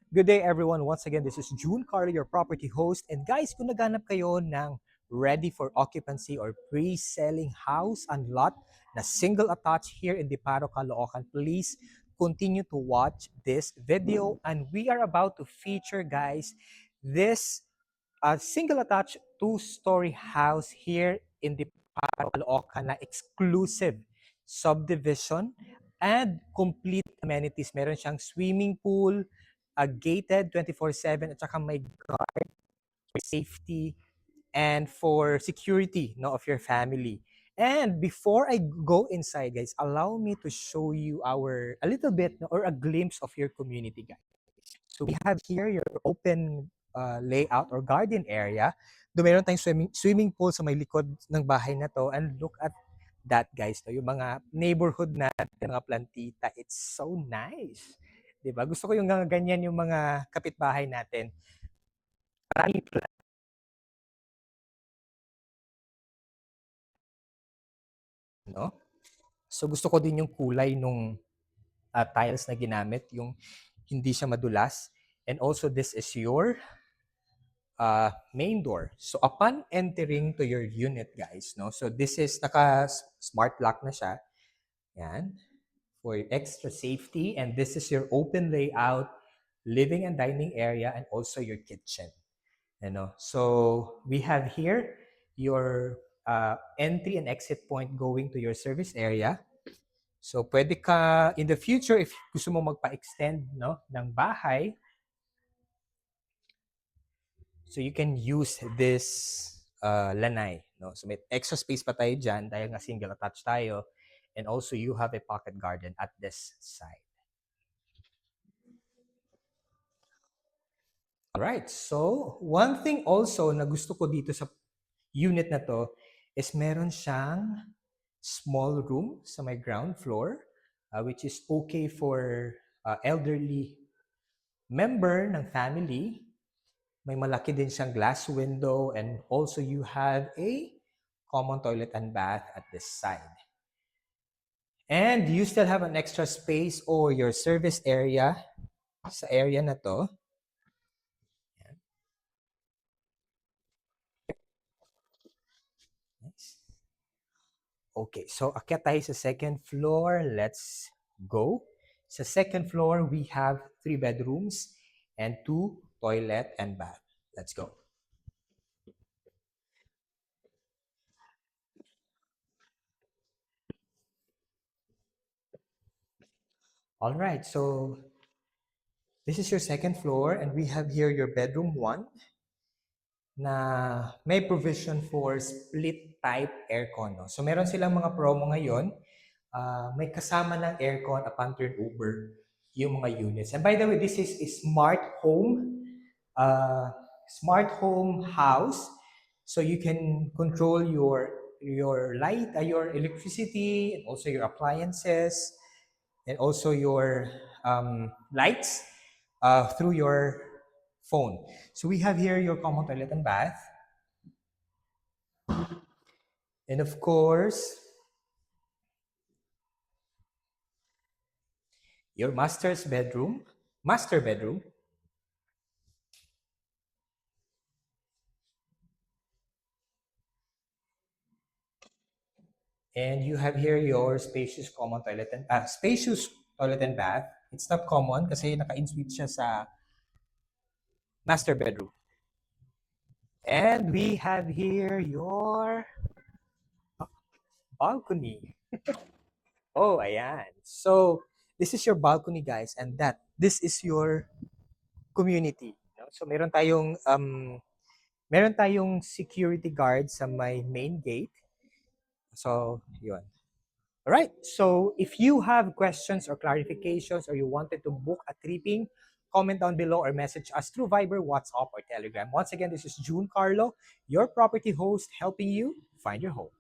Good day everyone. Once again, this is June Carlo, your property host. And guys, kung naghanap kayo ng ready for occupancy or pre-selling house and lot na single attached here in Diparo, Caloocan, please continue to watch this video. And we are about to feature, guys, this single attached two-story house here in Diparo, Caloocan na exclusive subdivision and complete amenities. Meron siyang swimming pool, a gated 24/7 at saka may guard for safety and for security no of your family. And before I go inside, guys, allow me to show you a little bit no, or a glimpse of your community, guys. So we have here your open layout or garden area. Doon meron tayong swimming pool sa may likod ng bahay na to. And look at that, guys. No? Yung mga neighborhood natin, mga plantita, it's so nice. 'Di ba? Gusto ko yung ganyan yung mga kapitbahay natin. Maraming no? So gusto ko din yung kulay nung tiles na ginamit, yung hindi siya madulas. And also this is your main door. So upon entering to your unit, guys, no? So this is smart lock na siya. Yan. For extra safety, and this is your open layout, living and dining area, and also your kitchen. So we have here your entry and exit point going to your service area. So pwede ka in the future if gusto mo magpa-extend no ng bahay, so you can use this lanay no. So may extra space pa tayo diyan dahil nga single attached tayo, and also you have a pocket garden at this side. Alright, so one thing also na gusto ko dito sa unit na to is meron siyang small room sa my ground floor, which is okay for elderly member ng family. May malaki din siyang glass window, and also you have a common toilet and bath at this side. And you still have an extra space or your service area sa area na to. Nice. Okay, so akyat tayo sa second floor. Let's go. Sa second floor, we have 3 bedrooms and 2 toilet and bath. Let's go. All right, so this is your second floor, and we have here your bedroom 1 na may provision for split type aircon. No? So meron silang mga promo ngayon. May kasama ng aircon upon turnover yung mga units. And by the way, this is a uh, smart home house. So you can control your light, your electricity, and also your appliances, and also your lights through your phone. So we have here your common toilet and bath. And of course, your master bedroom. And you have here your spacious toilet and bath. It's not common kasi naka-in-suite siya sa master bedroom. And we have here your balcony. Oh, ayan. So, this is your balcony, guys, and this is your community. So, meron tayong security guard sa my main gate. So, yun. All right. So, if you have questions or clarifications or you wanted to book a tripping, comment down below or message us through Viber, WhatsApp, or Telegram. Once again, this is June Carlo, your property host, helping you find your home.